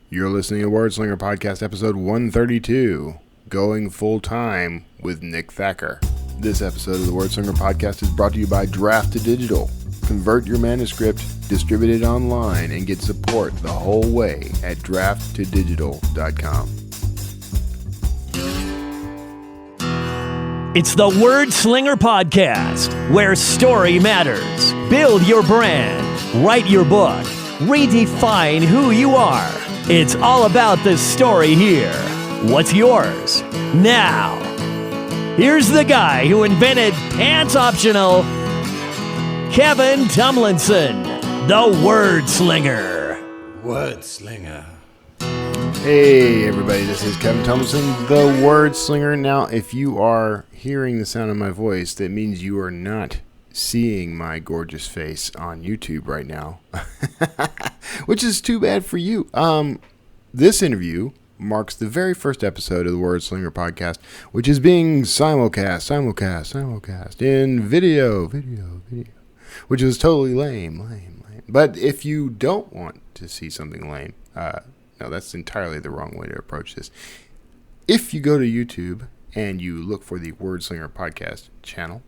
You're listening to Word Slinger Podcast episode 132, Going Full Time with Nick Thacker. This episode of the Word Slinger Podcast is brought to you by Draft to Digital. Convert your manuscript, distribute it online, and get support the whole way at drafttodigital.com. It's the Word Slinger Podcast, where story matters. Build your brand, write your book, redefine who you are. It's all about the story here. What's yours? Now, here's the guy who invented pants optional, Kevin Tomlinson, the Word Slinger. Word Slinger. Hey everybody, this is Kevin Tomlinson, the Word Slinger. Now, if you are hearing the sound of my voice, that means you are not seeing my gorgeous face on YouTube right now, which is too bad for you. This interview marks the very first episode of the Word Slinger Podcast, which is being simulcast in video, which is totally lame. But if you don't want to see something lame, no, that's entirely the wrong way to approach this. If you go to YouTube and you look for the Word Slinger Podcast channel,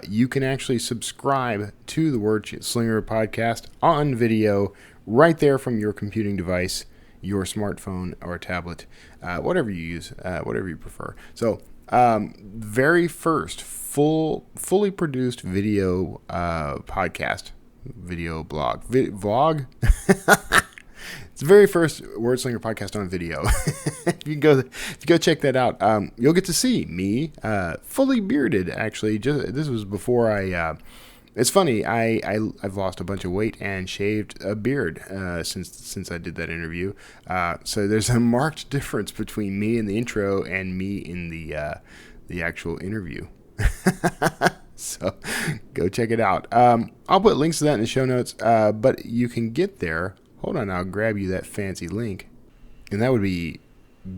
you can actually subscribe to the Word Slinger Podcast on video right there from your computing device, your smartphone or tablet, whatever you use, whatever you prefer. So, very first fully produced video podcast, video blog, vlog. It's the very first Word Slinger Podcast on video. If you go check that out, you'll get to see me fully bearded. Actually, this was before I. It's funny. I've lost a bunch of weight and shaved a beard since I did that interview. So there's a marked difference between me in the intro and me in the actual interview. So go check it out. I'll put links to that in the show notes. But you can get there. Hold on, I'll grab you that fancy link. And that would be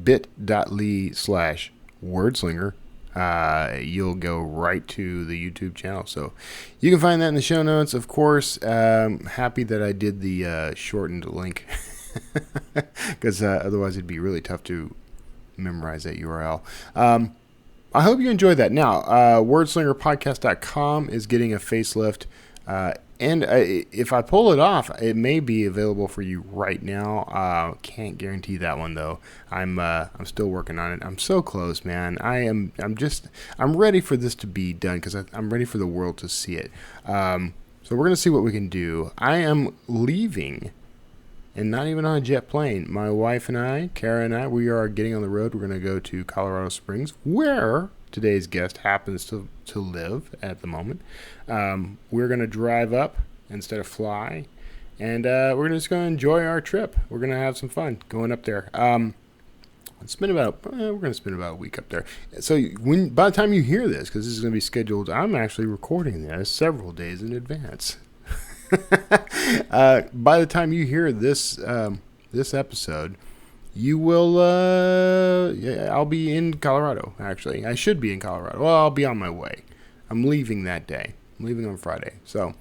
bit.ly/wordslinger. You'll go right to the YouTube channel. So you can find that in the show notes. Of course, happy that I did the shortened link. Because otherwise it'd be really tough to memorize that URL. I hope you enjoyed that. Now, wordslingerpodcast.com is getting a facelift. And if I pull it off, it may be available for you right now. Can't guarantee that one though. I'm still working on it. I'm so close, man. I'm ready for this to be done because I'm ready for the world to see it. So we're gonna see what we can do. I am leaving, and not even on a jet plane. My wife and I, Kara and I, we are getting on the road. We're gonna go to Colorado Springs, where today's guest happens to live at the moment. We're going to drive up instead of fly, and we're just going to enjoy our trip. We're going to have some fun going up there. We're going to spend about a week up there. So by the time you hear this, because this is going to be scheduled, I'm actually recording this several days in advance. By the time you hear this episode, you will, I'll be in Colorado, actually. I should be in Colorado. Well, I'll be on my way. I'm leaving that day. I'm leaving on Friday. So,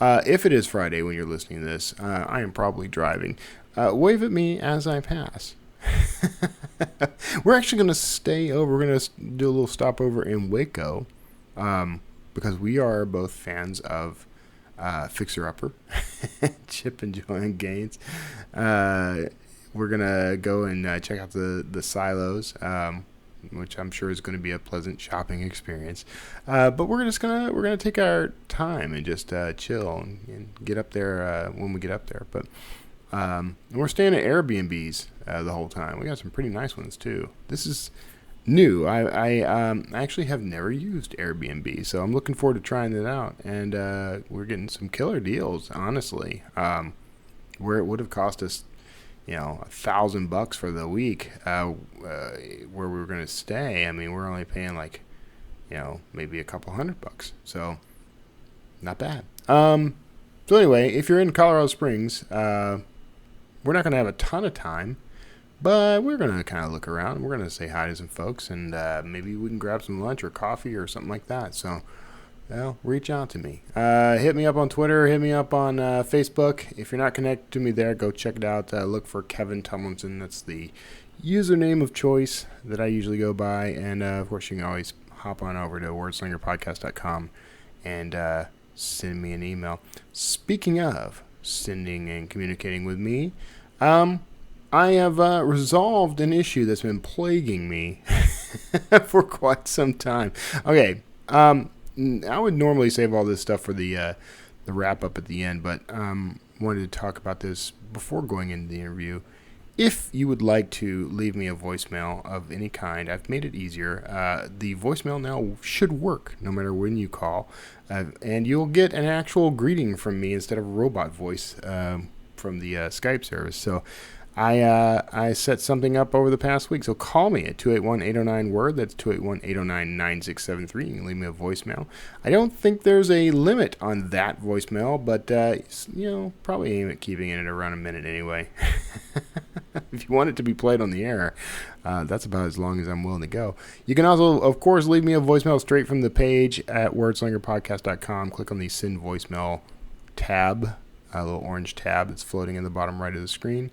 if it is Friday when you're listening to this, I am probably driving. Wave at me as I pass. We're actually going to stay over. We're going to do a little stopover in Waco, because we are both fans of Fixer Upper, Chip and Joanna Gaines. We're gonna go and check out the silos, which I'm sure is going to be a pleasant shopping experience. But we're gonna take our time and just chill and get up there when we get up there. But we're staying at Airbnbs the whole time. We got some pretty nice ones too. This is new. I actually have never used Airbnb, so I'm looking forward to trying it out. And we're getting some killer deals, honestly. Where it would have cost us, $1,000 for the week, where we were going to stay. I mean, we're only paying maybe a couple $100. So not bad. So anyway, if you're in Colorado Springs, we're not going to have a ton of time, but we're going to kind of look around. We're going to say hi to some folks, and maybe we can grab some lunch or coffee or something like that. So well, reach out to me. Hit me up on Twitter. Hit me up on Facebook. If you're not connected to me there, go check it out. Look for Kevin Tumlinson. That's the username of choice that I usually go by. And, of course, you can always hop on over to wordslingerpodcast.com and send me an email. Speaking of sending and communicating with me, I have resolved an issue that's been plaguing me for quite some time. Okay, I would normally save all this stuff for the wrap up at the end, but wanted to talk about this before going into the interview. If you would like to leave me a voicemail of any kind, I've made it easier. The voicemail now should work no matter when you call, and you'll get an actual greeting from me instead of robot voice from the Skype service. So I set something up over the past week. So call me at 281-809-WORD. That's 281-809-9673. You can leave me a voicemail. I don't think there's a limit on that voicemail, but, probably aim at keeping it at around a minute anyway. If you want it to be played on the air, that's about as long as I'm willing to go. You can also, of course, leave me a voicemail straight from the page at wordslingerpodcast.com. Click on the Send Voicemail tab, a little orange tab that's floating in the bottom right of the screen.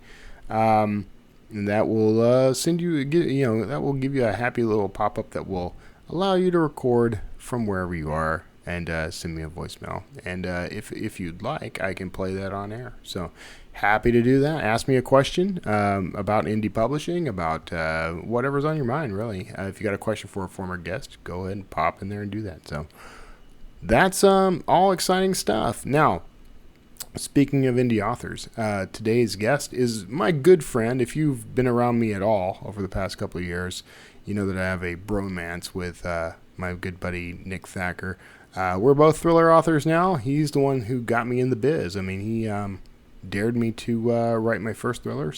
And that will send you, that will give you a happy little pop-up that will allow you to record from wherever you are and send me a voicemail. And if you'd like, I can play that on air. So happy to do that. Ask me a question about indie publishing, about whatever's on your mind, really. If you got a question for a former guest, go ahead and pop in there and do that. So that's all exciting stuff. Now, speaking of indie authors, today's guest is my good friend. If you've been around me at all over the past couple of years, you know that I have a bromance with my good buddy Nick Thacker. We're both thriller authors now. He's the one who got me in the biz. I mean, he dared me to write my first thriller,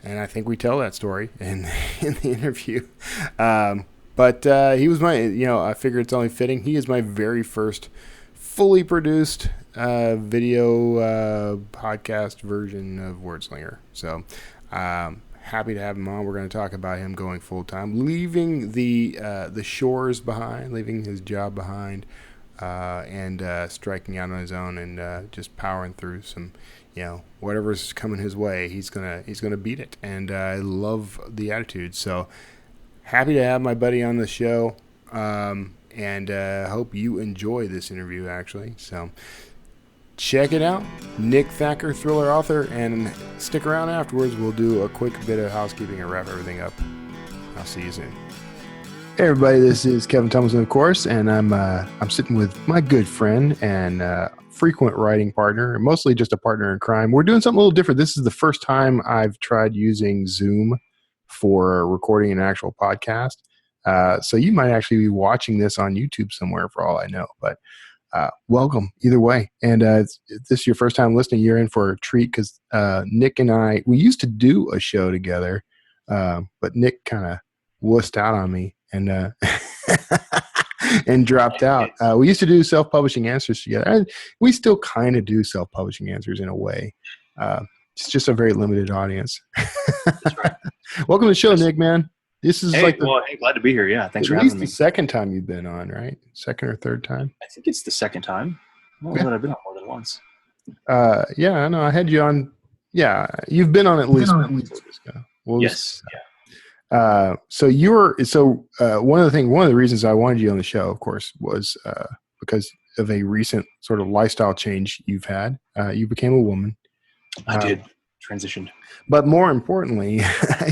and I think we tell that story in the interview. But he was my, I figure it's only fitting. He is my very first fully produced video podcast version of Wordslinger. So happy to have him on. We're going to talk about him going full time, leaving the shores behind, leaving his job behind, and striking out on his own and just powering through some, whatever's coming his way. He's gonna beat it, and I love the attitude. So happy to have my buddy on the show. And hope you enjoy this interview, actually. So check it out. Nick Thacker, thriller author, and stick around afterwards. We'll do a quick bit of housekeeping and wrap everything up. I'll see you soon. Hey, everybody, this is Kevin Tumlinson, of course, and I'm sitting with my good friend and frequent writing partner, mostly just a partner in crime. We're doing something a little different. This is the first time I've tried using Zoom for recording an actual podcast. So you might actually be watching this on YouTube somewhere for all I know, but welcome either way. And if this is your first time listening, you're in for a treat because Nick and I, we used to do a show together, but Nick kind of wussed out on me and and dropped out. We used to do self-publishing answers together. And we still kind of do self-publishing answers in a way. It's just a very limited audience. That's right. Welcome to the show, Nick, man. This is glad to be here. Yeah, thanks for having me. At least the second time you've been on, right? Second or third time? I think it's the second time. Well, that I've been on more than once. Yeah, I know. I had you on. Yeah, you've been on at least once. Yes. So one of the reasons I wanted you on the show, of course, was because of a recent sort of lifestyle change you've had. You became a woman. I did. Transitioned. But more importantly,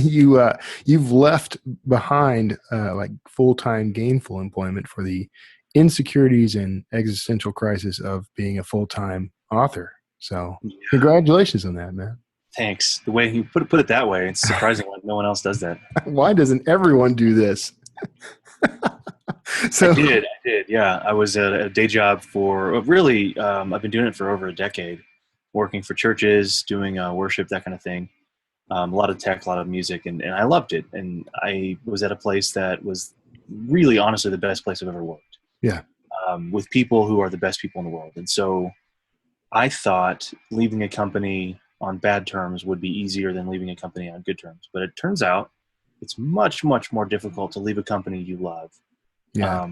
you've left behind like full-time gainful employment for the insecurities and existential crisis of being a full-time author. So congratulations on that, man. Thanks. The way you put it that way, it's surprising like no one else does that. Why doesn't everyone do this? I did. Yeah. I was at a day job for really, I've been doing it for over a decade, working for churches, doing worship, that kind of thing. A lot of tech, a lot of music, and I loved it. And I was at a place that was really, honestly, the best place I've ever worked. Yeah. With people who are the best people in the world. And so I thought leaving a company on bad terms would be easier than leaving a company on good terms. But it turns out it's much, much more difficult to leave a company you love. Yeah.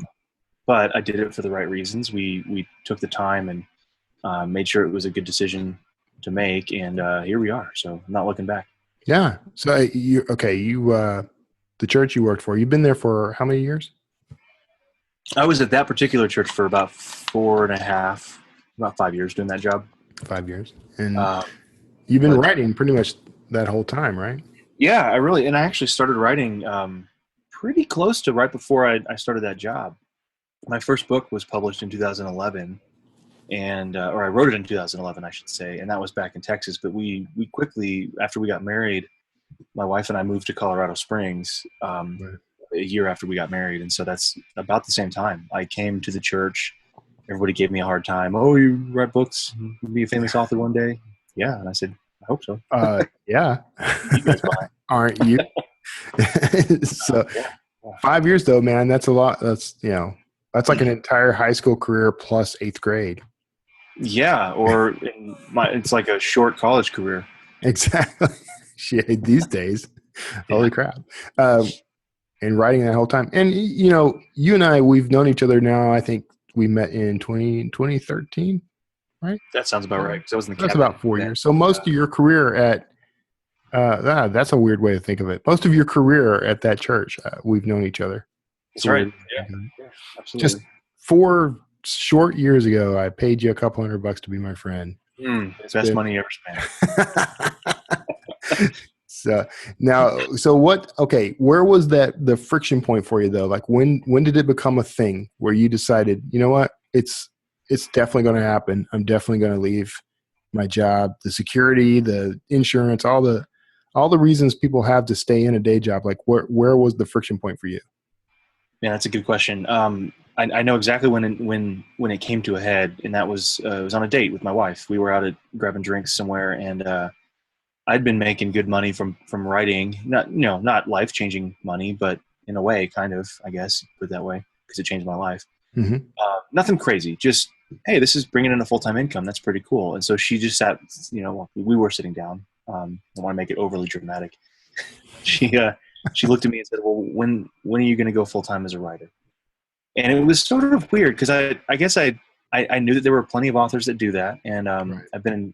but I did it for the right reasons. We took the time and made sure it was a good decision to make, and here we are. So I'm not looking back. Yeah. So the church you worked for, you've been there for how many years? I was at that particular church for about 4.5, about 5 years doing that job. 5 years. And Uh, you've been but- writing pretty much that whole time, right? Yeah, I actually started writing pretty close to right before I started that job. My first book was published in 2011, or I wrote it in 2011, I should say, and that was back in Texas. But we quickly, after we got married, my wife and I moved to Colorado Springs Right. a year after we got married, and so that's about the same time. I came to the church. Everybody gave me a hard time. Oh, you write books? You'll be a famous author one day? Yeah, and I said, I hope so. Yeah. You guys buy. Aren't you? So 5 years though, man, that's a lot. That's like an entire high school career plus 8th grade. Yeah, or it's like a short college career. Exactly. Shit, these days. Holy crap. And writing that whole time. And you and I, we've known each other now. I think we met in 2013, right? That sounds about right. 'Cause I was in the That's cabinet about 4 then. years. So most of your career at that's a weird way to think of it. Most of your career at that church, we've known each other. That's right. Yeah, absolutely. Just 4 short years ago, I paid you a couple $100 to be my friend. Best money ever spent. Where was the friction point for you though? Like when did it become a thing where you decided, you know what, it's definitely going to happen. I'm definitely going to leave my job, the security, the insurance, all the reasons people have to stay in a day job. Like where was the friction point for you? Yeah, that's a good question. I know exactly when it came to a head, and that was it was on a date with my wife. We were out at grabbing drinks somewhere, and I'd been making good money from writing, not life-changing money, but in a way, kind of, I guess, put it that way, because it changed my life. Mm-hmm. Nothing crazy, just, hey, this is bringing in a full-time income. That's pretty cool. And so she just sat, we were sitting down. I don't want to make it overly dramatic. She looked at me and said, well, when are you going to go full-time as a writer? And it was sort of weird because I guess I knew that there were plenty of authors that do that. And Right. I've been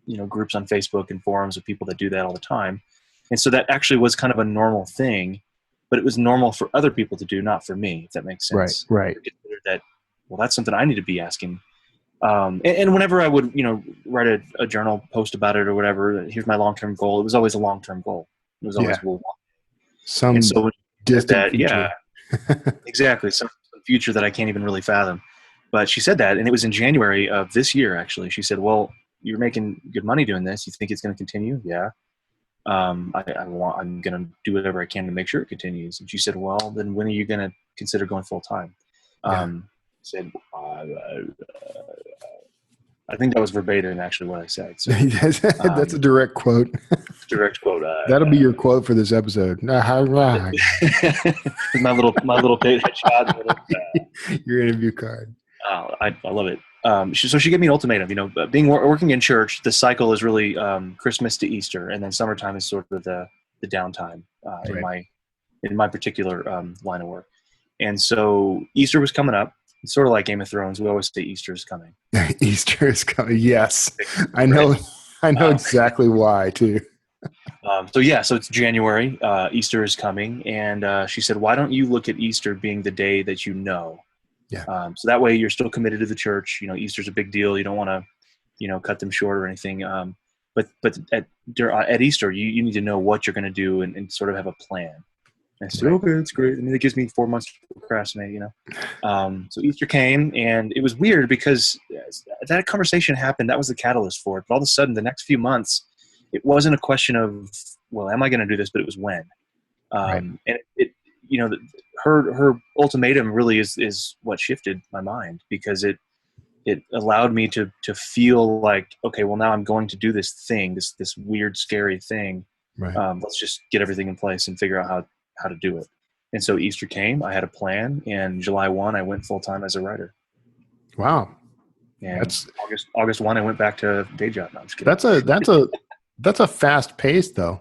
in groups on Facebook and forums of people that do that all the time. And so that actually was kind of a normal thing, but it was normal for other people to do, not for me, if that makes sense. Right. I considered that, well, that's something I need to be asking. And whenever I would, write a journal post about it or whatever, here's my long-term goal. It was always a long-term goal. It was always, well, some and so distant future. Yeah, exactly. Some future that I can't even really fathom. But she said that, and it was in January of this year, actually. She said, well, you're making good money doing this. You think it's going to continue? Yeah. I'm going to do whatever I can to make sure it continues. And she said, well, then when are you going to consider going full time? I said, I think that was verbatim actually what I said. So, that's a direct quote. Direct quote. That'll be your quote for this episode. my little headshot. Your interview card. Oh, I love it. So she gave me an ultimatum. Working in church, the cycle is really Christmas to Easter, and then summertime is sort of the downtime in my particular line of work. And so Easter was coming up. It's sort of like Game of Thrones. We always say Easter is coming. Easter is coming. Yes, I know. I know exactly why too. So it's January. Easter is coming, and she said, "Why don't you look at Easter being the day that you know?" Yeah. So that way you're still committed to the church. Easter's a big deal. You don't want to, cut them short or anything. But at Easter, you need to know what you're going to do and sort of have a plan. And I said, okay, that's great. I mean, it gives me 4 months to procrastinate, So Easter came, and it was weird because that conversation happened. That was the catalyst for it. But all of a sudden, the next few months, it wasn't a question of, well, am I going to do this? But it was when. And her ultimatum really is what shifted my mind, because it allowed me to feel like, okay, well, now I'm going to do this thing, this weird, scary thing. Right. Let's just get everything in place and figure out how to do it. And so Easter came, I had a plan, and July 1, I went full time as a writer. Wow. And August 1, I went back to day job. No, I'm just kidding. That's a fast pace though.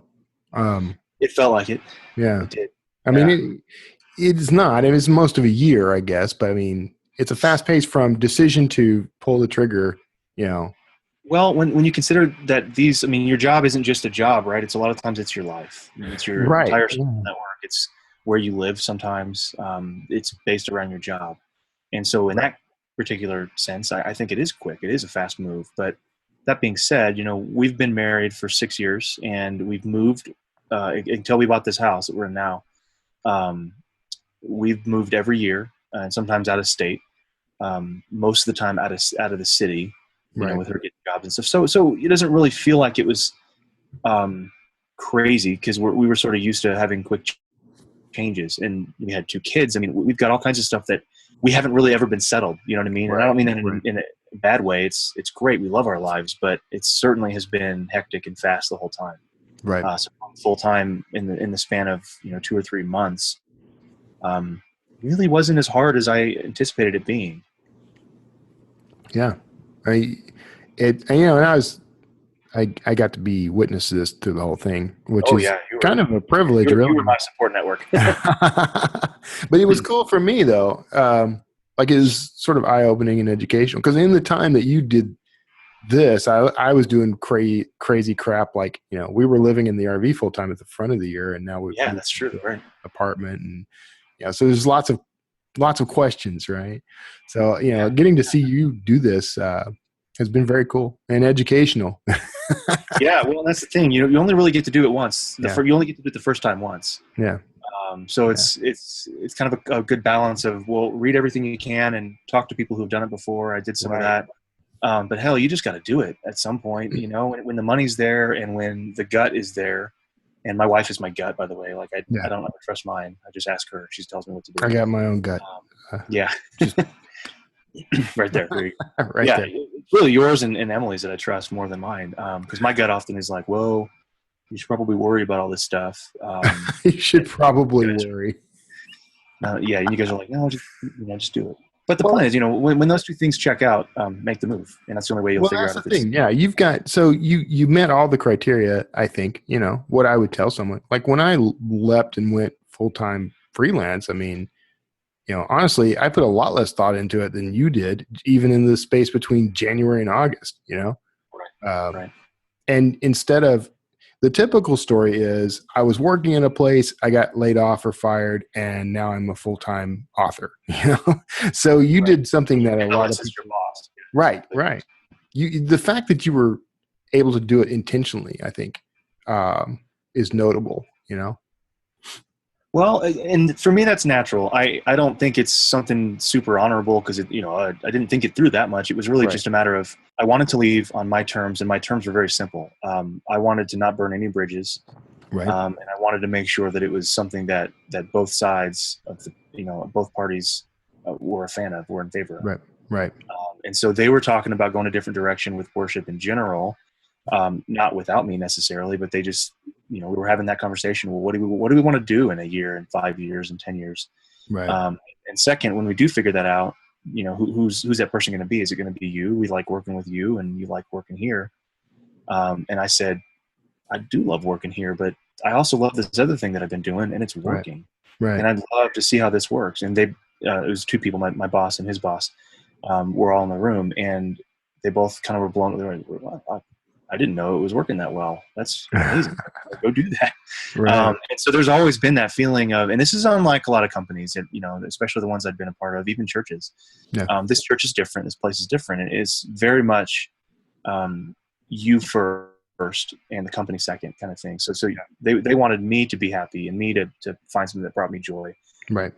It felt like it. Yeah. It did. I mean, it's not. It was most of a year, I guess. But I mean, it's a fast pace from decision to pull the trigger, Well, when you consider that these, I mean, your job isn't just a job, right? It's a lot of times it's your life. I mean, it's your Right. entire social network. It's where you live sometimes. It's based around your job. And so in that particular sense, I think it is quick. It is a fast move. But that being said, we've been married for 6 years and we've moved until we bought this house that we're in now. We've moved every year and sometimes out of state. Most of the time out of the city. With her getting jobs and stuff. So it doesn't really feel like it was crazy because we were sort of used to having quick changes, and we had 2 kids. I mean, we've got all kinds of stuff that we haven't really ever been settled. You know what I mean? Right. And I don't mean that in a bad way. It's great. We love our lives, but it certainly has been hectic and fast the whole time. Right. So full time in the span of 2 or 3 months, really wasn't as hard as I anticipated it being. Yeah. I got to be witness to this through the whole thing, which is kind of a privilege, really. You were my support network. But it was cool for me though. Like it was sort of eye-opening and educational because in the time that you did this, I was doing crazy crap. Like, we were living in the RV full time at the front of the year, and now we've that's true, right? Apartment, and so there's lots of questions, right? So, getting to see you do this has been very cool and educational. Yeah, well, that's the thing. You only really get to do it once. You only get to do it the first time once. Yeah. So it's kind of a good balance of, read everything you can and talk to people who've done it before. I did some of that. But hell, you just got to do it at some point, when the money's there and when the gut is there. And my wife is my gut, by the way. Like I don't ever trust mine. I just ask her. She tells me what to do. I got my own gut. Yeah. Right there. There right there. It's really yours and Emily's that I trust more than mine. Because my gut often is like, whoa, you should probably worry about all this stuff. You should probably worry. Yeah. You guys are like, no, just do it. But the plan is, when those 2 things check out, make the move. And that's the only way you'll figure out if it's... Yeah, you've got... So you met all the criteria, I think, what I would tell someone. Like when I leapt and went full-time freelance, I mean, honestly, I put a lot less thought into it than you did, even in the space between January and August, Right. And instead of... The typical story is I was working in a place, I got laid off or fired, and now I'm a full-time author. So you did something that a lot of people. Your boss. Right. The fact that you were able to do it intentionally, I think, is notable. Well, and for me, that's natural. I don't think it's something super honorable because, I didn't think it through that much. It was really just a matter of I wanted to leave on my terms, and my terms were very simple. I wanted to not burn any bridges, and I wanted to make sure that it was something that both sides of both parties were a fan of, were in favor of. Right. And so they were talking about going a different direction with worship in general, not without me necessarily, but they just. We were having that conversation. Well, what do we want to do in a year and 5 years and 10 years? Right. And second, when we do figure that out, who's that person going to be? Is it going to be you? We like working with you and you like working here. And I said, I do love working here, but I also love this other thing that I've been doing and it's working. Right. And I'd love to see how this works. And it was 2 people, my boss and his boss, were all in the room and they both kind of were blown away. I didn't know it was working that well. That's amazing. Go do that. Right. And so there's always been that feeling of, and this is unlike a lot of companies that, especially the ones I've been a part of, even churches. Yeah. This church is different. This place is different. It is very much you first and the company second kind of thing. So they wanted me to be happy and me to find something that brought me joy. Right.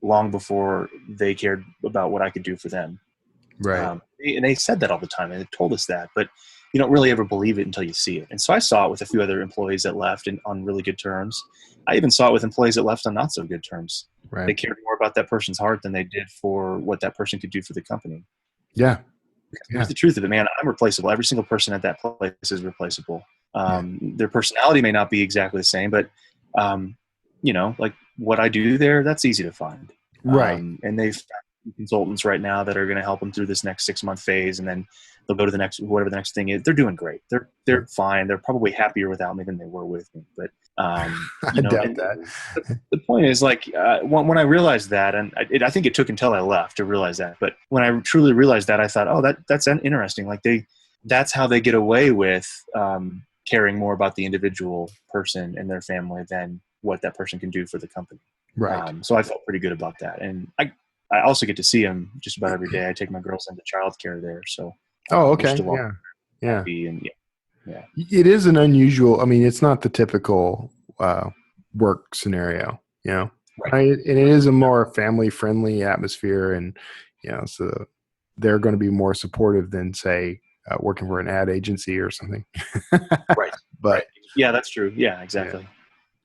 Long before they cared about what I could do for them. Right. And they said that all the time and they told us that, but you don't really ever believe it until you see it. And so I saw it with a few other employees that left on really good terms. I even saw it with employees that left on not so good terms. Right. They cared more about that person's heart than they did for what that person could do for the company. Yeah. Here's the truth of it, man. I'm replaceable. Every single person at that place is replaceable. Their personality may not be exactly the same, but like what I do there, that's easy to find. Right. And they've consultants right now that are going to help them through this next 6-month phase, and then they'll go to the next, whatever the next thing is. They're doing great. They're fine. They're probably happier without me than they were with me. But I you know, doubt and that. the point is, like, when I realized that, and I think it took until I left to realize that. But when I truly realized that, I thought, oh, that's interesting. Like that's how they get away with caring more about the individual person and their family than what that person can do for the company. Right. So I felt pretty good about that. And I also get to see them just about every day. I take my girls into childcare there. So, Oh, okay. Yeah. happy and yeah. It is an unusual, I mean, it's not the typical work scenario, you know, Right. and it is a more family friendly atmosphere, and, you know, so they're going to be more supportive than, say, working for an ad agency or something. Right. But right. Yeah, that's true. Yeah, exactly.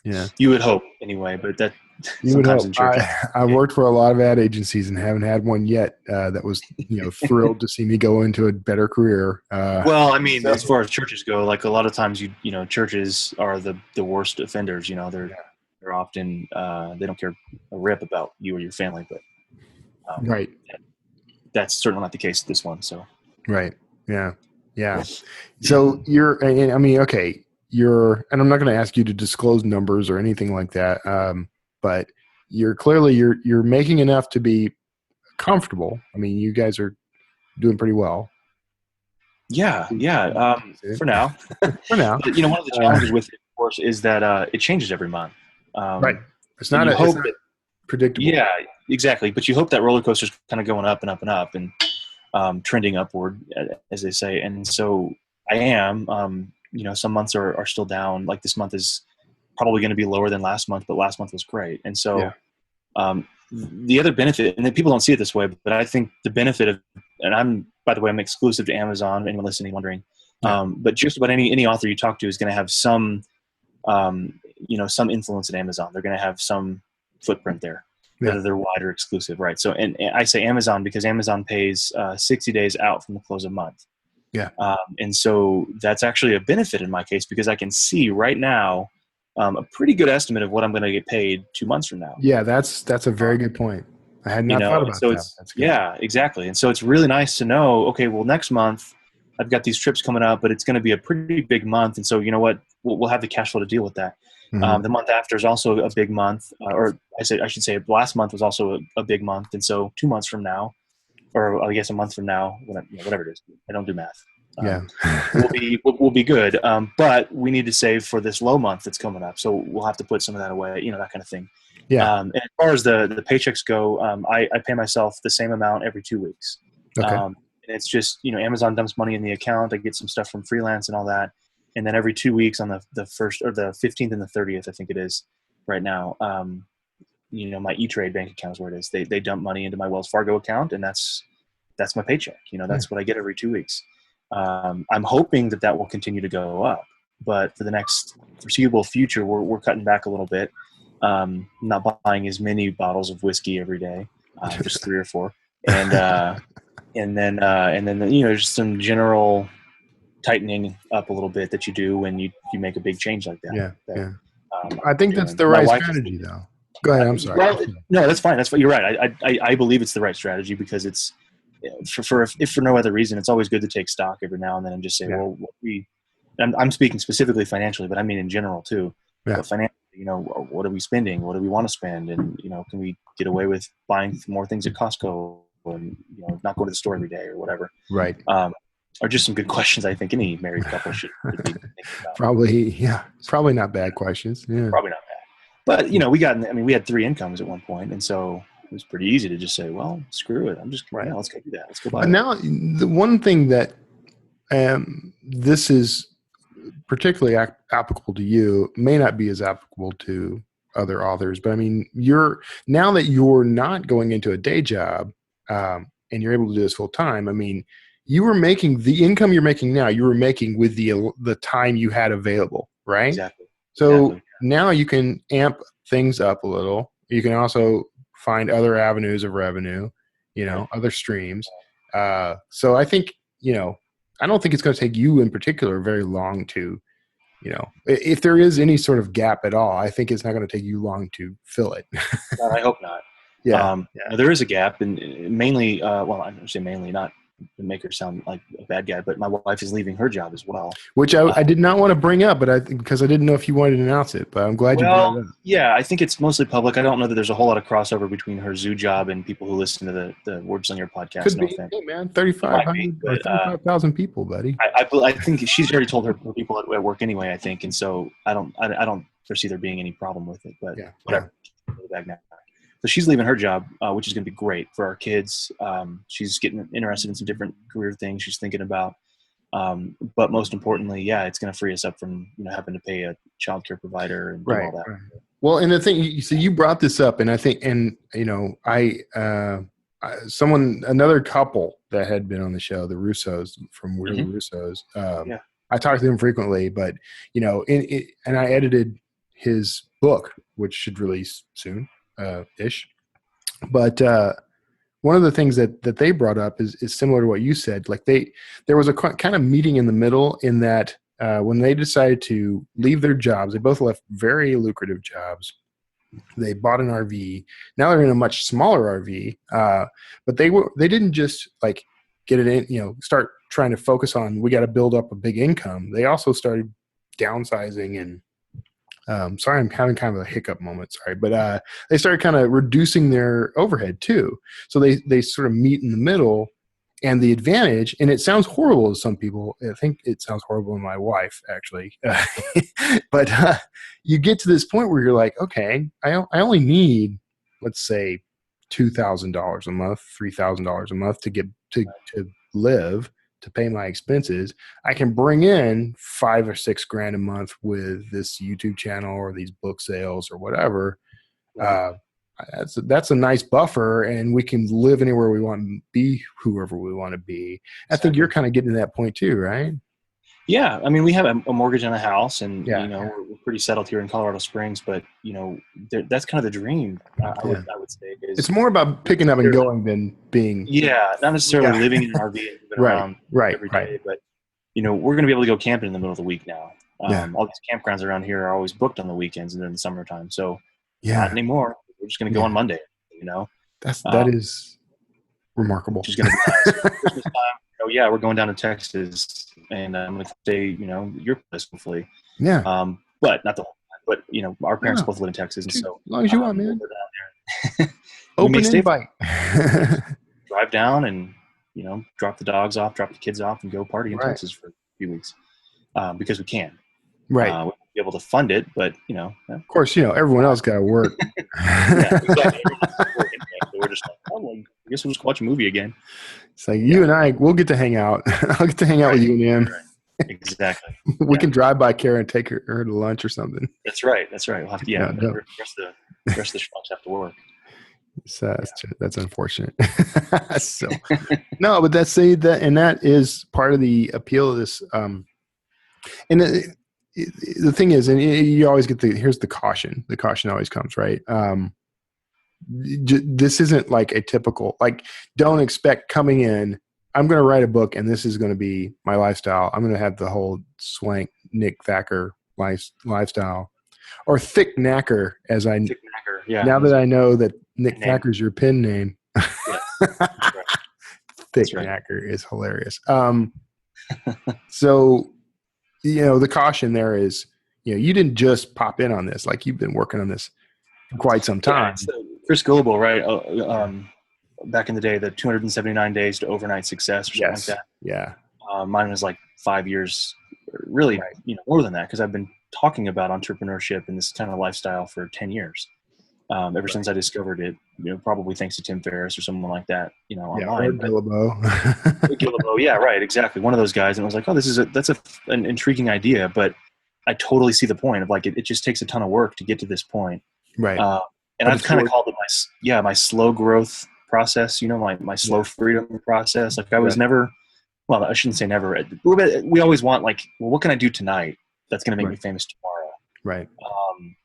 yeah. You would hope anyway, but that You would sometimes hope. in church. I worked for a lot of ad agencies and haven't had one yet that was, you know, thrilled to see me go into a better career. Well, I mean, as far as churches go, like a lot of times, you know, churches are the worst offenders. You know, they're often they don't care a rip about you or your family, but right. that's certainly not the case with this one. So Right. Yeah. Yeah. So I mean, okay, and I'm not going to ask you to disclose numbers or anything like that. But you're making enough to be comfortable. I mean, you guys are doing pretty well. Yeah. For now. For now. But, you know, one of the challenges with it, of course, is that it changes every month. Right. It's not predictable. Yeah, exactly. But you hope that roller coaster is kind of going up and up and up and trending upward, as they say. And so I am. You know, some months are still down. Like this month is probably going to be lower than last month, but last month was great. And so the other benefit, and then people don't see it this way, but I think the benefit of, and by the way, I'm exclusive to Amazon, anyone listening wondering, but just about any author you talk to is going to have some, you know, some influence at Amazon. They're going to have some footprint there, whether they're wide or exclusive. Right. So, and I say Amazon because Amazon pays 60 days out from the close of month. Yeah. And so that's actually a benefit in my case because I can see right now a pretty good estimate of what I'm going to get paid 2 months from now. Yeah, that's a very good point. I had not thought about that. Yeah, exactly. And so it's really nice to know, okay, well, next month I've got these trips coming up, but it's going to be a pretty big month. And so, you know what, we'll have the cash flow to deal with that. Mm-hmm. The month after is also a big month, or I should say last month was also a big month. And so 2 months from now, or I guess a month from now, whatever it is, I don't do math. We'll be good. But we need to save for this low month that's coming up. So we'll have to put some of that away, you know, that kind of thing. Yeah. And as far as the paychecks go, I pay myself the same amount every 2 weeks. Okay. And it's just, you know, Amazon dumps money in the account. I get some stuff from freelance and all that. And then every 2 weeks on the first or the 15th and the 30th, I think it is right now. You know, my E-Trade bank account is where it is. They dump money into my Wells Fargo account, and that's my paycheck. You know, that's what I get every 2 weeks. I'm hoping that will continue to go up, but for the next foreseeable future, we're cutting back a little bit. Not buying as many bottles of whiskey every day, just 3 or 4, and then you know, just some general tightening up a little bit that you do when you make a big change like that. Yeah. I think that's the right strategy, though. Go ahead. I'm sorry. Well, no, that's fine. You're right. I believe it's the right strategy because it's if for no other reason, it's always good to take stock every now and then and just say, well, I'm speaking specifically financially, but I mean in general too. Yeah. But financially, you know, what are we spending? What do we want to spend? And, you know, can we get away with buying more things at Costco and, you know, not go to the store every day or whatever? Right. Are just some good questions I think any married couple should be thinking about. Probably not bad questions. Yeah. Probably not bad. But, you know, we had 3 incomes at one point, and so it was pretty easy to just say, well, screw it. I'm just let's go do that. Let's go buy it. Now, the one thing that this is particularly applicable to you may not be as applicable to other authors, but I mean, now that you're not going into a day job and you're able to do this full time, I mean, you were making the income you're making now, you were making with the time you had available, right? Exactly. So now you can amp things up a little. You can also find other avenues of revenue, you know, other streams. So I think, you know, I don't think it's going to take you in particular very long to, you know, if there is any sort of gap at all, I think it's not going to take you long to fill it. I hope not. Yeah. There is a gap, and mainly, well, I don't say mainly, not to make her sound like a bad guy, but my wife is leaving her job as well. Which I did not want to bring up, but because I didn't know if you wanted to announce it, but I'm glad you brought it up. Yeah, I think it's mostly public. I don't know that there's a whole lot of crossover between her zoo job and people who listen to the Word Slinger podcast. Could be, hey man, 35,000 people, buddy. I think she's already told her people at work anyway. I think, and so I don't foresee there being any problem with it. But whatever. So she's leaving her job, which is going to be great for our kids. She's getting interested in some different career things she's thinking about. But most importantly, it's going to free us up from having to pay a child care provider and do all that. Right. Well, and the thing, so you brought this up, and I think, and another couple that had been on the show, the Russos from We're the Russos. I talk to them frequently, but and I edited his book, which should release soon. Ish. But one of the things that they brought up is similar to what you said. Like there was a kind of meeting in the middle in that when they decided to leave their jobs, they both left very lucrative jobs. They bought an RV. Now they're in a much smaller RV. But they didn't just like get it in, start trying to focus on, we got to build up a big income. They also started downsizing and sorry, I'm having kind of a hiccup moment. Sorry, but they started kind of reducing their overhead too. So they sort of meet in the middle, and the advantage. And it sounds horrible to some people. I think it sounds horrible to my wife, actually. But you get to this point where you're like, okay, I only need, let's say, $2,000 a month, $3,000 a month to get to live, to pay my expenses. I can bring in $5 or $6 grand a month with this YouTube channel or these book sales or whatever. That's a nice buffer, and we can live anywhere we want and be whoever we want to be. I think you're kind of getting to that point too, right? Yeah. I mean, we have a mortgage on a house, and we're pretty settled here in Colorado Springs, but that's kind of the dream. I would say it's more about picking up and going than being. Yeah. Not necessarily living in an RV and moving around every day, but we're going to be able to go camping in the middle of the week now. All these campgrounds around here are always booked on the weekends and in the summertime. So not anymore. We're just going to go on Monday, that is remarkable. Which is going to be nice. Christmas time, we're going down to Texas, and I'm going to stay, your place, hopefully. Yeah. But not the whole time. But, our parents both live in Texas, and so. As long as you want, man. We're down there. Open invite. Drive down and, drop the dogs off, drop the kids off, and go party in Texas for a few weeks. Because we can. Right. We'll be able to fund it, but, Of course, everyone else got to work. Exactly. So we're just like, I guess we'll just watch a movie again. It's like you and I, we'll get to hang out. I'll get to hang out with you and him. Right. Exactly. We can drive by Kara and take her to lunch or something. That's right. We'll have to, the rest of the schmucks have to work. That's unfortunate. So, no, but and that is part of the appeal of this. And the thing is, and you always get here's the caution. The caution always comes, right? This isn't like a typical, don't expect coming in, I'm going to write a book and this is going to be my lifestyle. I'm going to have the whole swank Nick Thacker lifestyle, or Thick Knacker, now that I know that Nick Thacker's your pen name. Thick Knacker is hilarious. So, the caution there is, you didn't just pop in on this. Like, you've been working on this for quite some time. Yeah, Chris Gillibo, right? Back in the day, the 279 days to overnight success or something like that. Yeah. Mine was like 5 years, really, more than that, because I've been talking about entrepreneurship and this kind of lifestyle for 10 years. Ever since I discovered it, probably thanks to Tim Ferriss or someone like that, online. Gillibo. Gillibo, yeah, right, exactly. One of those guys, and I was like, oh, that's an intriguing idea, but I totally see the point of it just takes a ton of work to get to this point. Right. And I've kind of called it my slow growth process, my slow freedom process. I was never, well, I shouldn't say never. We always want what can I do tonight that's going to make me famous tomorrow? Right.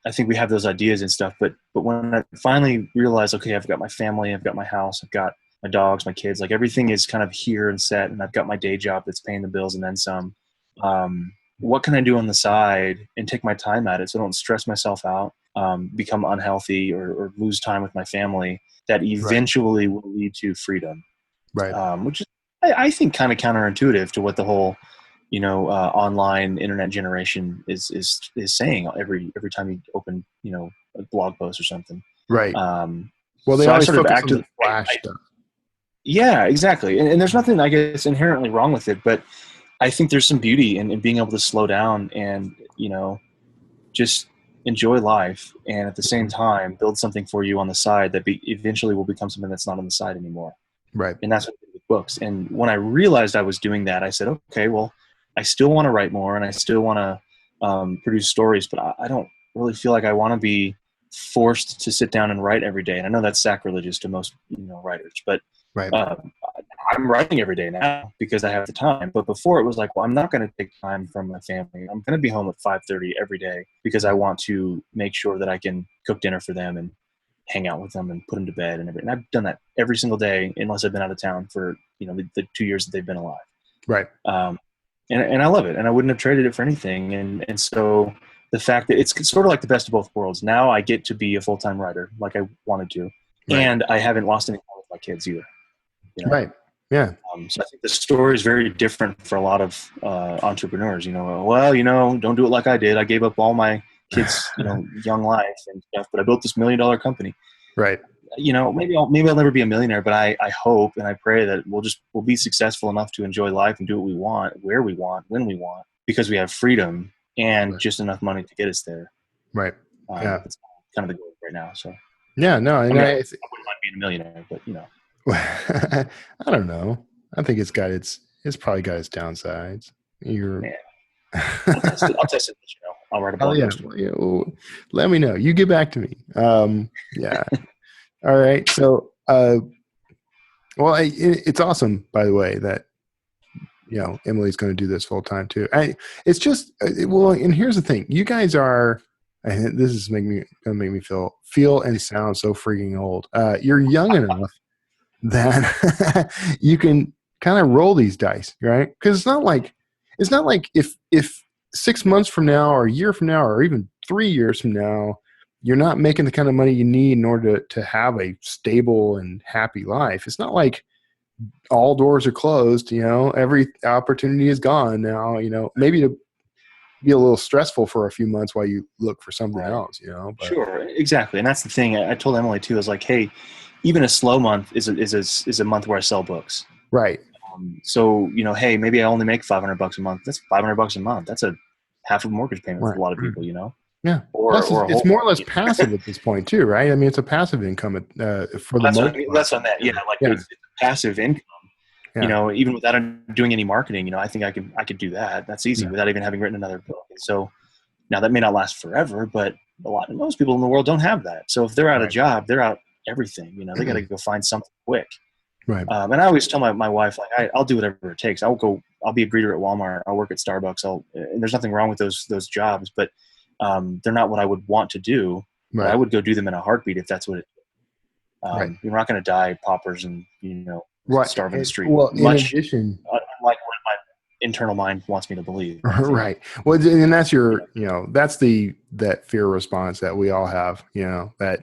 I think we have those ideas and stuff, but when I finally realized, okay, I've got my family, I've got my house, I've got my dogs, my kids, everything is kind of here and set, and I've got my day job that's paying the bills and then some. What can I do on the side and take my time at it so I don't stress myself out? become unhealthy or lose time with my family that Right. eventually will lead to freedom. Right. Which is, I think, kind of counterintuitive to what the whole, online internet generation is saying every time you open, a blog post or something. Right. Um, Well, they so I always sort of focus on the actively, flash stuff. yeah, exactly. And there's nothing, I guess, inherently wrong with it, but I think there's some beauty in being able to slow down and, just enjoy life, and at the same time build something for you on the side that eventually will become something that's not on the side anymore. Right. And that's what I did with books. And when I realized I was doing that, I said, okay, well, I still want to write more and I still want to produce stories, but I don't really feel like I want to be forced to sit down and write every day. And I know that's sacrilegious to most writers, but Right. I'm writing every day now because I have the time. But before it was like, well, I'm not going to take time from my family. I'm going to be home at 5:30 every day because I want to make sure that I can cook dinner for them and hang out with them and put them to bed and everything. And I've done that every single day unless I've been out of town for the 2 years that they've been alive. Right. And I love it, and I wouldn't have traded it for anything. And so the fact that it's sort of like the best of both worlds. Now I get to be a full-time writer like I wanted to, Right. and I haven't lost any time with my kids either. Right. Yeah. So I think the story is very different for a lot of entrepreneurs. Don't do it like I did. I gave up all my kids, young life and stuff, but I built this $1 million company. Right. Maybe I'll never be a millionaire, but I hope and I pray that we'll be successful enough to enjoy life and do what we want, where we want, when we want, because we have freedom and just enough money to get us there. Right. Yeah. That's kind of the goal right now. So yeah, no, and I wouldn't mind being a millionaire, but I don't know. I think it's probably got its downsides. I'll test it. I'll write a blog post. Yeah. Well, let me know. You get back to me. Yeah. All right. So, it's awesome, by the way, that Emily's going to do this full time too. It's just and here's the thing: you guys are. And this is going to make me feel and sound so freaking old. You're young enough that you can kind of roll these dice, right? Because it's not like if 6 months from now or a year from now or even 3 years from now, you're not making the kind of money you need in order to have a stable and happy life. It's not like all doors are closed, every opportunity is gone now, maybe to be a little stressful for a few months while you look for something else, But. Sure, exactly. And that's the thing. I told Emily too, I was like, hey, even a slow month is a month where I sell books. Right. So, hey, maybe I only make $500 a month. That's $500 a month. That's a half of mortgage payment for a lot of people, Yeah. Plus, it's more or less passive at this point too, right? I mean, it's a passive income for the most part. That's on that. Yeah. It's passive income. Yeah. Even without doing any marketing, I think I could do that. That's easy without even having written another book. And so now that may not last forever, but most people in the world don't have that. So if they're out of job, they're out everything. They got to go find something quick. Right. And I always tell my wife, like, I'll do whatever it takes. I'll be a greeter at Walmart. I'll work at Starbucks. And there's nothing wrong with those jobs, but they're not what I would want to do. Right. But I would go do them in a heartbeat if that's what it is. Right. You're not going to die paupers and starve in the street. Well, in addition, like what my internal mind wants me to believe. Right. Well, and that's that's that fear response that we all have. That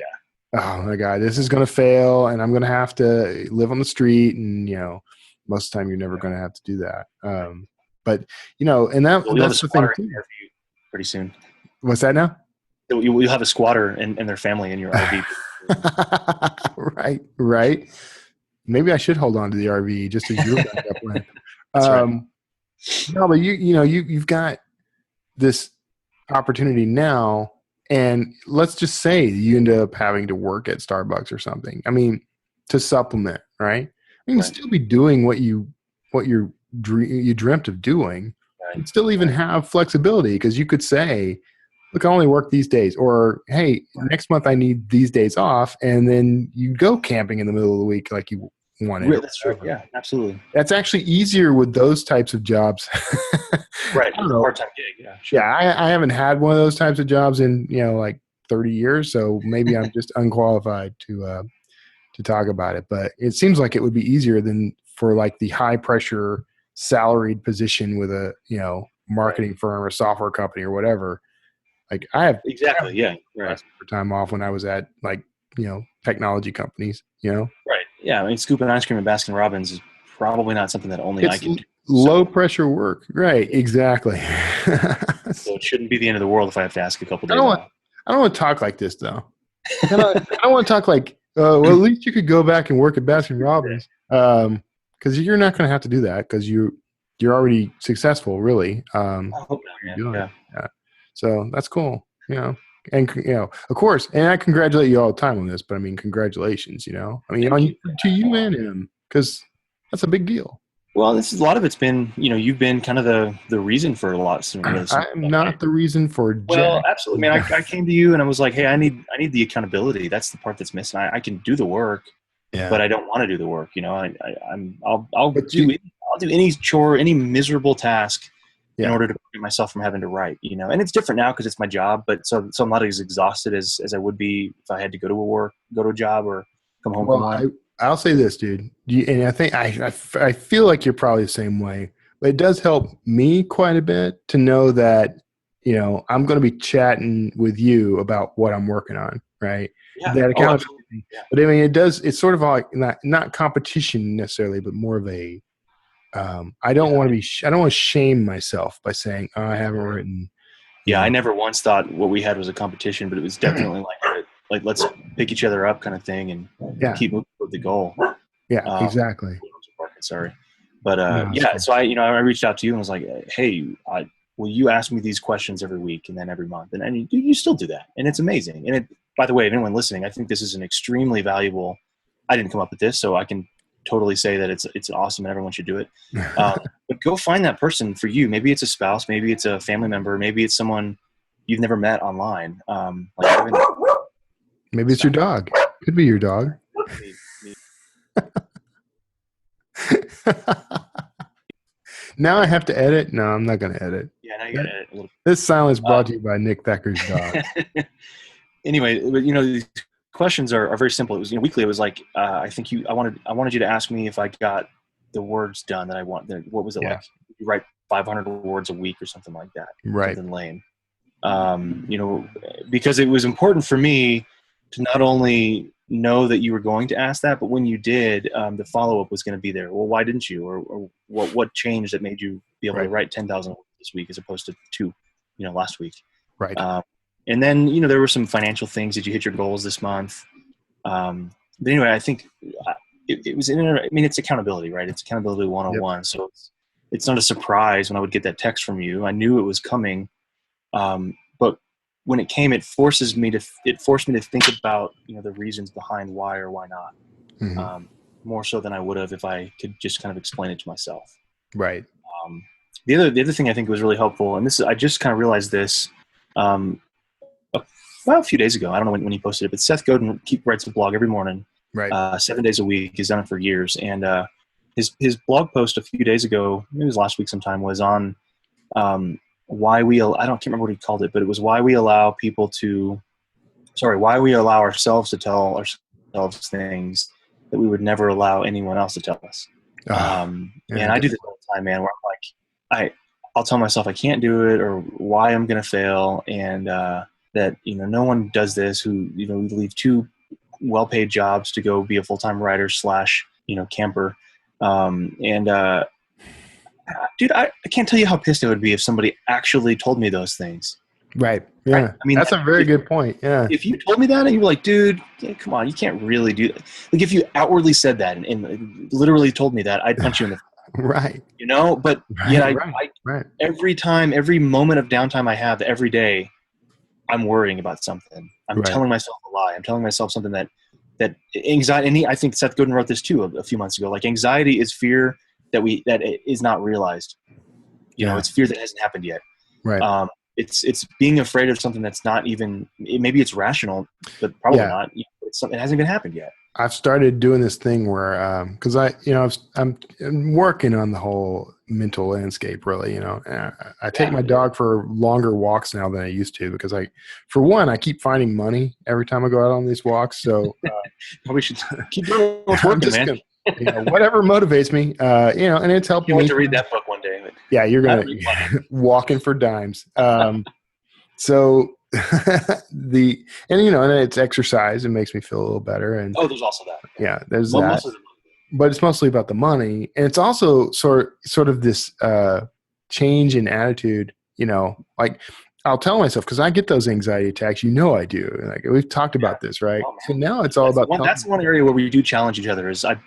oh my God, this is going to fail, and I'm going to have to live on the street, and most of the time you're never going to have to do that. But and that's the thing too. Pretty soon. What's that now? You'll have a squatter and their family in your RV. Right. Maybe I should hold on to the RV just as your backup plan. Right. No, but you've got this opportunity now, and let's just say you end up having to work at Starbucks or something. I mean, to supplement, right? You can still be doing what you dreamt of doing, and still even have flexibility, because you could say, look, I only work these days, or hey, next month I need these days off, and then you go camping in the middle of the week like you wanted. Right, that's true. Yeah, absolutely. That's actually easier with those types of jobs. Right, I don't know. Part-time gig. Yeah, sure. Yeah, I haven't had one of those types of jobs in like 30 years, so maybe I'm just unqualified to talk about it. But it seems like it would be easier than for like the high pressure salaried position with a marketing firm or software company or whatever. Like I have Exactly. Yeah. Right. asked for time off when I was at technology companies. Right. Yeah. I mean, scooping ice cream at Baskin Robbins is probably not something that only I It's can do. low pressure work. Right. Exactly. So it shouldn't be the end of the world if I have to ask a couple I days don't off. want. I don't want to talk like this though. I don't want to talk like. Well, at least you could go back and work at Baskin Robbins. Because you're not going to have to do that because you're already successful, really. I hope not, Yeah. So that's cool. And of course, and I congratulate you all the time on this. But I mean, congratulations. To you and him, because that's a big deal. Well, a lot of it's been, you've been kind of the reason for a lot of this. I'm not the reason for Jack. Well, absolutely. I mean, I came to you and I was like, hey, I need the accountability. That's the part that's missing. I can do the work, but I don't want to do the work. I'll do any chore, any miserable task in order to prevent myself from having to write, and it's different now because it's my job, but so I'm not as exhausted as I would be if I had to go to a job or come home from one. I'll say this, dude, and I think I feel like you're probably the same way, but it does help me quite a bit to know that, I'm going to be chatting with you about what I'm working on, right? Yeah. That accountability. But I mean, it's sort of like not competition necessarily, but more of a, I don't want to shame myself by saying, oh, I haven't written. I never once thought what we had was a competition, but it was definitely like let's pick each other up kind of thing and keep moving toward the goal. Yeah, exactly. Sorry. But so I reached out to you and was like, hey, will you ask me these questions every week and then every month? And you still do that. And it's amazing. And by the way, if anyone listening, I think this is an extremely valuable, I didn't come up with this, so I can totally say that it's awesome and everyone should do it. But go find that person for you. Maybe it's a spouse, maybe it's a family member, maybe it's someone you've never met online. Maybe it's your dog. Could be your dog. Now I have to edit? No, I'm not going to edit. Yeah, now you got to edit a little. This silence brought to you by Nick Thacker's dog. Anyway, these questions are very simple. It was weekly. It was like I wanted you to ask me if I got the words done that I want. What was it like? You write 500 words a week or something like that. Right. Something lame. Because it was important for me to not only know that you were going to ask that, but when you did, the follow-up was going to be there. Well, why didn't you? Or what changed that made you be able to write 10,000 words this week as opposed to 2, last week? Right. And then, there were some financial things. Did you hit your goals this month? But anyway, I think it was, it's accountability, right? It's accountability 101. Yep. So it's not a surprise when I would get that text from you. I knew it was coming. But when it came, it forced me to think about, the reasons behind why or why not. Mm-hmm. More so than I would have if I could just kind of explain it to myself. Right. The other thing I think was really helpful, and I just kind of realized this, a few days ago. I don't know when he posted it, but Seth Godin writes a blog every morning, right? 7 days a week. He's done it for years, and his blog post a few days ago, maybe it was last week sometime, was on why can't remember what he called it, but it was why we allow ourselves to tell ourselves things that we would never allow anyone else to tell us. And I do this all the time, man, where I'm like, I'll tell myself I can't do it or why I'm going to fail. And, that, no one does this who, we leave 2 well-paid jobs to go be a full-time writer / camper. Dude, I can't tell you how pissed I would be if somebody actually told me those things. Right. Yeah. I mean, that's a very good point. Yeah. If you told me that and you were like, dude, come on, you can't really do that. Like if you outwardly said that and literally told me that, I'd punch you in the right. But every moment of downtime I have every day, I'm worrying about something. I'm telling myself a lie. I'm telling myself something that anxiety, and I think Seth Godin wrote this too a few months ago. Like anxiety is fear that is not realized. It's fear that hasn't happened yet. Right. It's being afraid of something that's not even, maybe it's rational, but probably not. It hasn't even happened yet. I've started doing this thing where, because I'm working on the whole mental landscape, really. I take my dog for longer walks now than I used to because I keep finding money every time I go out on these walks. So we should keep doing what's working, man. Whatever motivates me, and it's helping me. To read that book one day. Yeah, you're gonna walking for dimes. So and it's exercise. It makes me feel a little better. And Oh, there's also that. yeah, there's Well, that. most of the But it's mostly about the money, and it's also sort of this change in attitude. Like I'll tell myself, because I get those anxiety attacks. I do. Like we've talked about this, right? Oh, So now it's all about that's the one area where we do challenge each other. Is I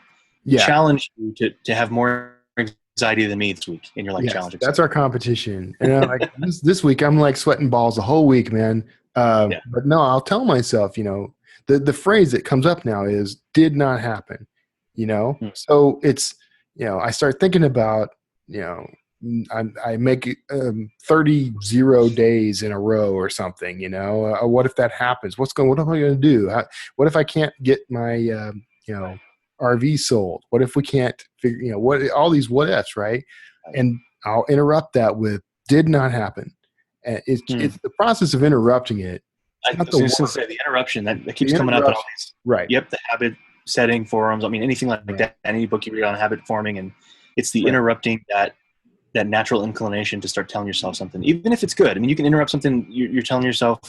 challenge you to have more anxiety than me this week, and you're like challenging. That's our competition. And like this week, I'm like sweating balls the whole week, man. But no, I'll tell myself, the phrase that comes up now is "did not happen." So it's I start thinking about I make 30 0 days in a row or something. What if that happens? What am I going to do? What if I can't get my RV sold? What if we can't figure what all these what ifs, right? And I'll interrupt that with "did not happen." And it's the process of interrupting it. I was going to say the interruption that keeps coming up in all these. Right. Yep, the habit setting forums. I mean, anything like that. Any book you read on habit forming, and it's the interrupting that natural inclination to start telling yourself something, even if it's good. I mean, you can interrupt something. You're telling yourself,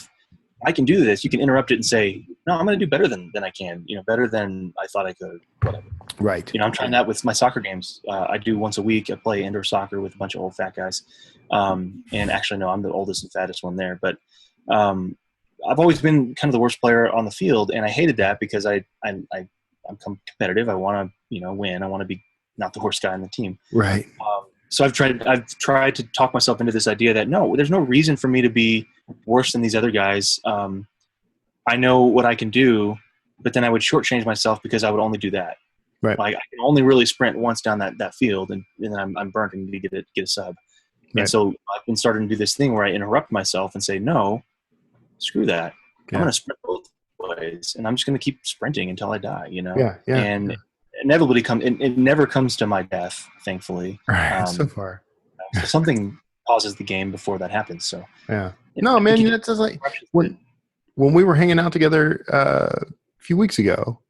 "I can do this." You can interrupt it and say, "No, I'm going to do better than I can. Better than I thought I could." Whatever. Right. I'm trying that with my soccer games. I do once a week. I play indoor soccer with a bunch of old fat guys. And actually, no, I'm the oldest and fattest one there. But I've always been kind of the worst player on the field, and I hated that because I'm competitive. I want to win. I want to be not the worst guy on the team. Right. So I've tried to talk myself into this idea that no, there's no reason for me to be worse than these other guys. I know what I can do, but then I would shortchange myself because I would only do that. Right. Like I can only really sprint once down that field, and then I'm burnt and need to get a sub. Right. And so I've been starting to do this thing where I interrupt myself and say, no, screw that. I'm going to sprint both ways, and I'm just going to keep sprinting until I die. And inevitably it never comes to my death, thankfully. Right. So far, something pauses the game before that happens. So yeah. No, man, it's just like when we were hanging out together a few weeks ago.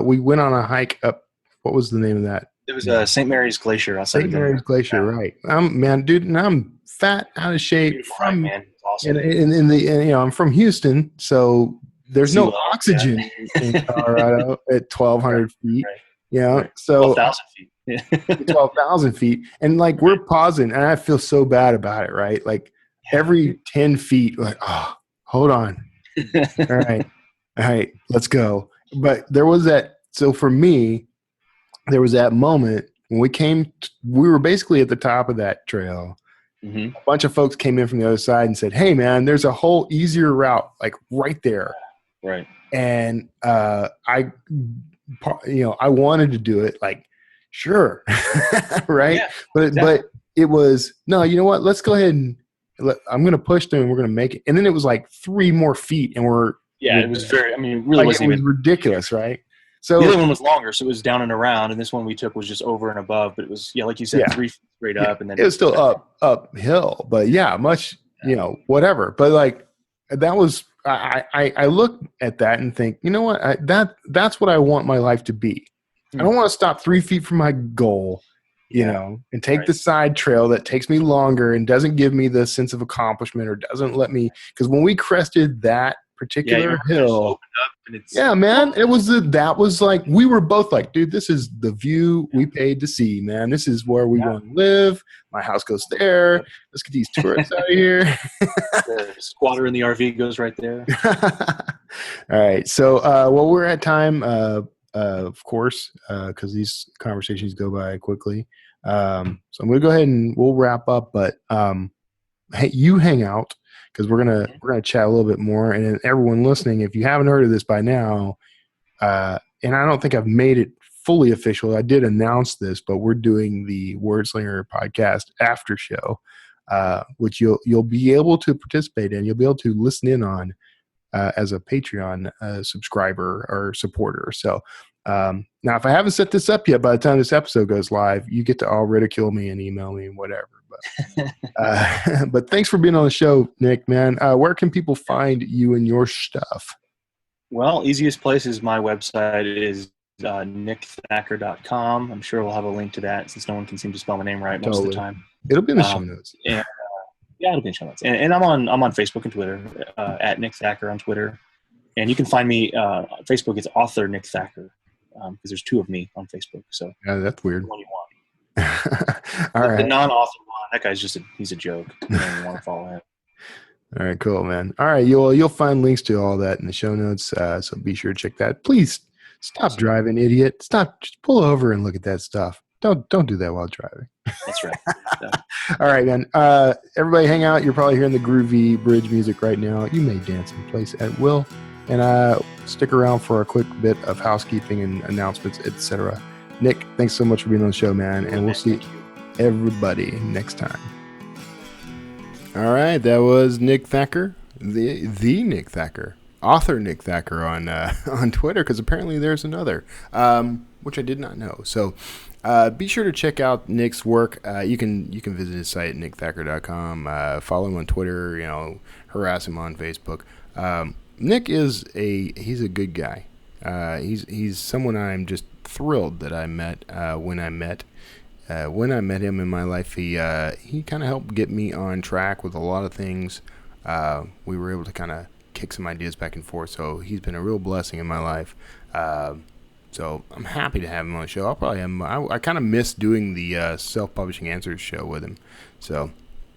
We went on a hike up. What was the name of that? It was St. Mary's Glacier outside. St. Mary's Glacier, right? And I'm fat, out of shape. Man, awesome. I'm from Houston, so there's no oxygen in Colorado at 1,200 feet. Right. So 12,000 feet. 12,000 feet, and like we're pausing, and I feel so bad about it, right? Like every 10 feet, like, oh, hold on, all right, let's go. But there was that. So for me, there was that moment when we were basically at the top of that trail. Mm-hmm. A bunch of folks came in from the other side and said, "Hey, man, there's a whole easier route, like right there." Right. And I wanted to do it, like, sure, right? Yeah, but it was no. You know what? Let's go ahead and I'm going to push them, and we're going to make it. And then it was like 3 more feet, and it was very. I mean, it really wasn't even ridiculous, right? So the other one was longer, so it was down and around, and this one we took was just over and above. But it was, like you said, 3 feet straight up, and then it was still uphill. But much, whatever. But like that was, I look at that and think, you know what, that's what I want my life to be. I don't want to stop 3 feet from my goal, and take the side trail that takes me longer and doesn't give me the sense of accomplishment or doesn't let me. Because when we crested that particular hill, man, that was like, we were both like, dude, this is the view we paid to see, man. This is where we want to live. My house goes there. Let's get these tourists out of here. The squatter in the RV goes right there. All right. So, we're at time, of course, because these conversations go by quickly. So I'm going to go ahead and we'll wrap up, but hey, you hang out, because we're gonna chat a little bit more. And everyone listening, if you haven't heard of this by now, and I don't think I've made it fully official, I did announce this, but we're doing the Wordslinger podcast after show, which you'll be able to participate in. You'll be able to listen in on as a Patreon subscriber or supporter. So now, if I haven't set this up yet, by the time this episode goes live, you get to all ridicule me and email me and whatever. But thanks for being on the show, Nick, man. Where can people find you and your stuff? Well, easiest place is my website is nickthacker.com. I'm sure we'll have a link to that since no one can seem to spell my name right most of the time. It'll be in the show notes. And Yeah, it'll be in show notes. And I'm on Facebook and Twitter, at Nick Thacker on Twitter. And you can find me, Facebook, it's author Nick Thacker, because there's two of me on Facebook. So Yeah, that's weird. the one you want. All right. The non-author one, that guy's he's a joke. You don't even want to follow him. All right, cool, man. All right, you'll find links to all that in the show notes, so be sure to check that. Please stop driving, idiot. Stop. Just pull over and look at that stuff. Don't do that while driving. That's right. All right, man. Everybody hang out. You're probably hearing the groovy bridge music right now. You may dance in place at will. And stick around for a quick bit of housekeeping and announcements, etc. Nick, thanks so much for being on the show, man. And we'll see everybody next time. All right, that was Nick Thacker, the Nick Thacker, author Nick Thacker on Twitter, because apparently there's another, which I did not know. So be sure to check out Nick's work. You can visit his site, nickthacker.com. Follow him on Twitter. Harass him on Facebook. Nick he's a good guy. He's someone I'm just thrilled that I met when I met him in my life. He kind of helped get me on track with a lot of things. We were able to kind of kick some ideas back and forth. So he's been a real blessing in my life. So I'm happy to have him on the show. I'll probably have him. I kind of miss doing the self-publishing answers show with him. So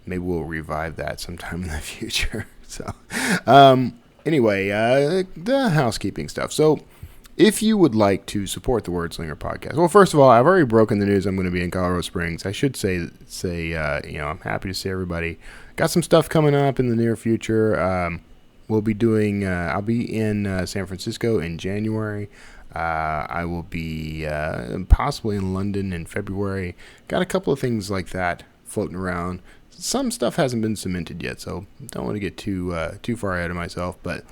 maybe we'll revive that sometime in the future. So anyway, the housekeeping stuff. So if you would like to support the Wordslinger podcast, well, first of all, I've already broken the news. I'm going to be in Colorado Springs. I should say, I'm happy to see everybody. Got some stuff coming up in the near future. We'll be doing. I'll be in San Francisco in January. I will be possibly in London in February. Got a couple of things like that floating around. Some stuff hasn't been cemented yet, so don't want to get too far ahead of myself. But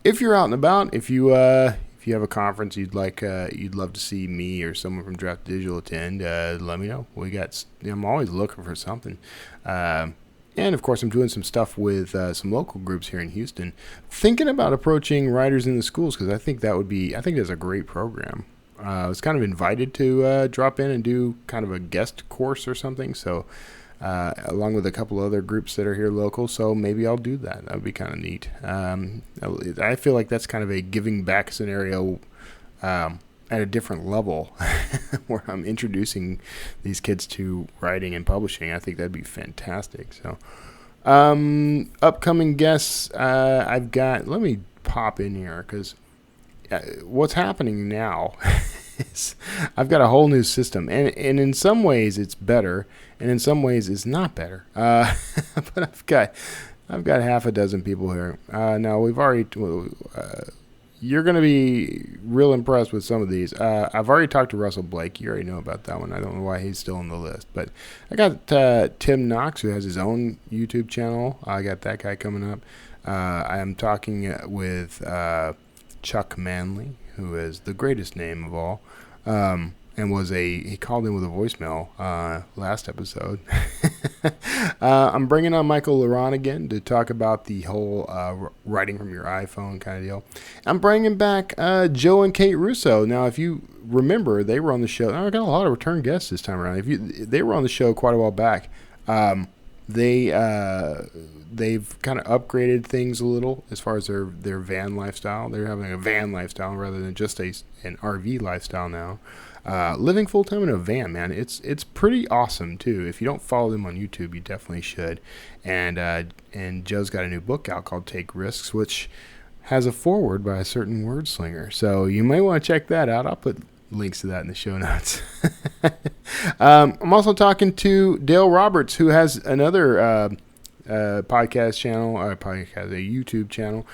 if you're out and about, if you have a conference you'd love to see me or someone from Draft Digital attend, let me know. I'm always looking for something. And of course, I'm doing some stuff with some local groups here in Houston. Thinking about approaching writers in the schools, because I think that's a great program. I was kind of invited to drop in and do kind of a guest course or something. So. Along with a couple other groups that are here local, so maybe I'll do that. That would be kind of neat. I feel like that's kind of a giving back scenario at a different level where I'm introducing these kids to writing and publishing. I think that'd be fantastic. So, upcoming guests, I've got, let me pop in here because what's happening now is I've got a whole new system, and in some ways it's better, and in some ways it's not better. But I've got half a dozen people here. Now we've already. You're going to be real impressed with some of these. I've already talked to Russell Blake. You already know about that one. I don't know why he's still on the list, but I got Tim Knox, who has his own YouTube channel. I got that guy coming up. I am talking with Chuck Manley, who is the greatest name of all. And he called in with a voicemail last episode. I'm bringing on Michael Laron again to talk about the whole writing from your iPhone kind of deal. I'm bringing back Joe and Kate Russo. Now, if you remember, they were on the show. I got a lot of return guests this time around. They were on the show quite a while back. They've kind of upgraded things a little as far as their van lifestyle. They're having a van lifestyle rather than just an RV lifestyle now. Living full time in a van, man, it's pretty awesome too. If you don't follow them on YouTube, you definitely should. And Joe's got a new book out called Take Risks, which has a foreword by a certain wordslinger. So you might want to check that out. I'll put links to that in the show notes. I'm also talking to Dale Roberts, who has another podcast channel, a YouTube channel.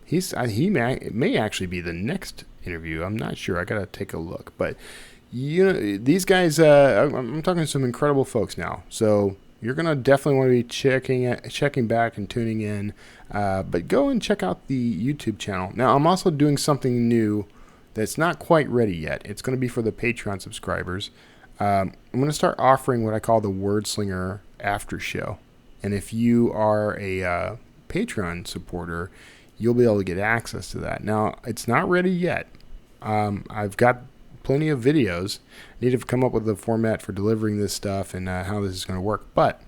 He may actually be the next interview. I'm not sure. I gotta take a look. But these guys, I'm talking to some incredible folks now. So you're gonna definitely want to be checking back and tuning in. But go and check out the YouTube channel. Now I'm also doing something new that's not quite ready yet. It's going to be for the Patreon subscribers. I'm going to start offering what I call the Wordslinger After Show. And if you are a Patreon supporter, you'll be able to get access to that. Now, it's not ready yet. I've got plenty of videos. I need to come up with a format for delivering this stuff and how this is going to work. But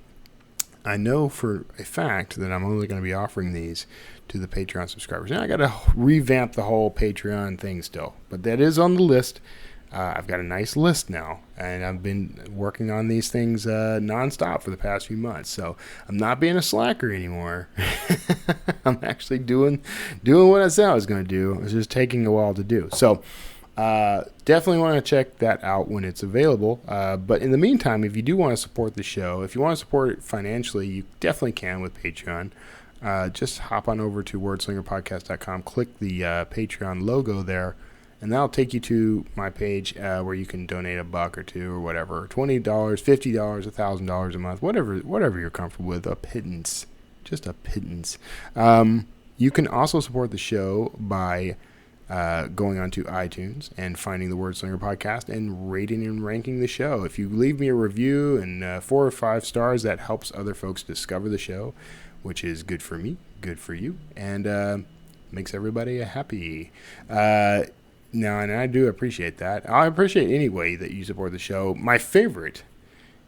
I know for a fact that I'm only going to be offering these to the Patreon subscribers. Now I got to revamp the whole Patreon thing still, but that is on the list. I've got a nice list now, and I've been working on these things nonstop for the past few months. So I'm not being a slacker anymore. I'm actually doing what I said I was going to do. It's just taking a while to do. So definitely want to check that out when it's available. But in the meantime, if you do want to support the show, if you want to support it financially, you definitely can with Patreon. Just hop on over to wordslingerpodcast.com, click the Patreon logo there, and that'll take you to my page where you can donate $1 or $2 or whatever, $20, $50, $1,000 a month, whatever you're comfortable with, a pittance, just a pittance. You can also support the show by going onto iTunes and finding the Wordslinger podcast and rating and ranking the show. If you leave me a review and 4 or 5 stars, that helps other folks discover the show, which is good for me, good for you, and makes everybody happy. Now, and I do appreciate that. I appreciate any way that you support the show. My favorite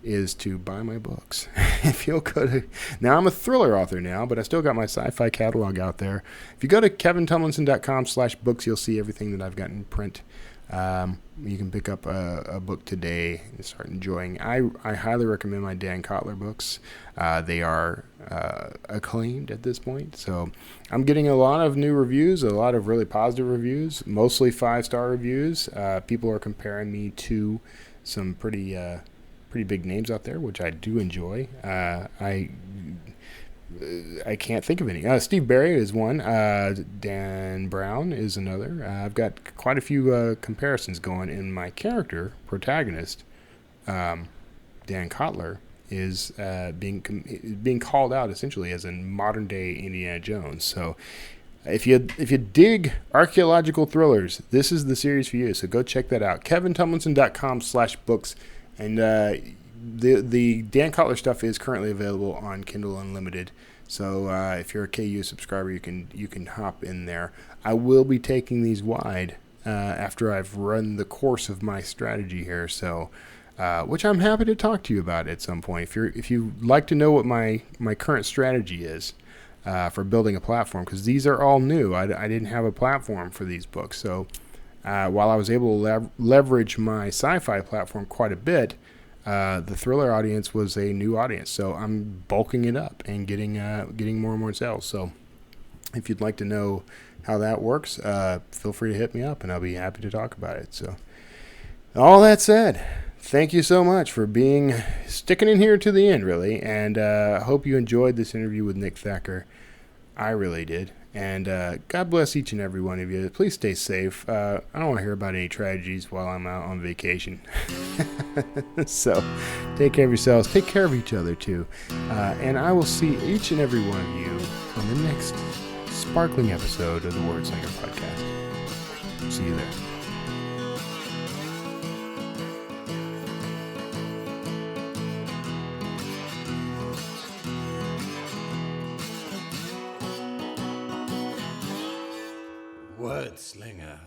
is to buy my books. If you'll go to, now I'm a thriller author now, but I still got my sci-fi catalog out there. If you go to kevintumlinson.com/books, you'll see everything that I've got in print. You can pick up a book today and start enjoying. I highly recommend my Dan Kotler books. They are acclaimed at this point. So I'm getting a lot of new reviews, a lot of really positive reviews, mostly 5-star reviews. People are comparing me to some pretty big names out there, which I do enjoy. I can't think of any. Steve Berry is one. Dan Brown is another. I've got quite a few comparisons going. In my character protagonist, Dan Kotler, is being called out essentially as a modern day Indiana Jones. So if you dig archaeological thrillers, this is the series for you. So go check that out. kevintumlinson.com/books. And the Dan Kotler stuff is currently available on Kindle Unlimited. So if you're a KU subscriber, you can hop in there. I will be taking these wide after I've run the course of my strategy here. So, which I'm happy to talk to you about at some point. If you like to know what my current strategy is for building a platform, because these are all new. I didn't have a platform for these books. So while I was able to leverage my sci-fi platform quite a bit, the thriller audience was a new audience. So I'm bulking it up and getting more and more sales. So if you'd like to know how that works, feel free to hit me up and I'll be happy to talk about it. So all that said, thank you so much for sticking in here to the end, really. And I hope you enjoyed this interview with Nick Thacker. I really did. And God bless each and every one of you. Please stay safe. I don't want to hear about any tragedies while I'm out on vacation. So take care of yourselves. Take care of each other, too. And I will see each and every one of you on the next sparkling episode of the Wordslinger podcast. See you there. Wordslinger.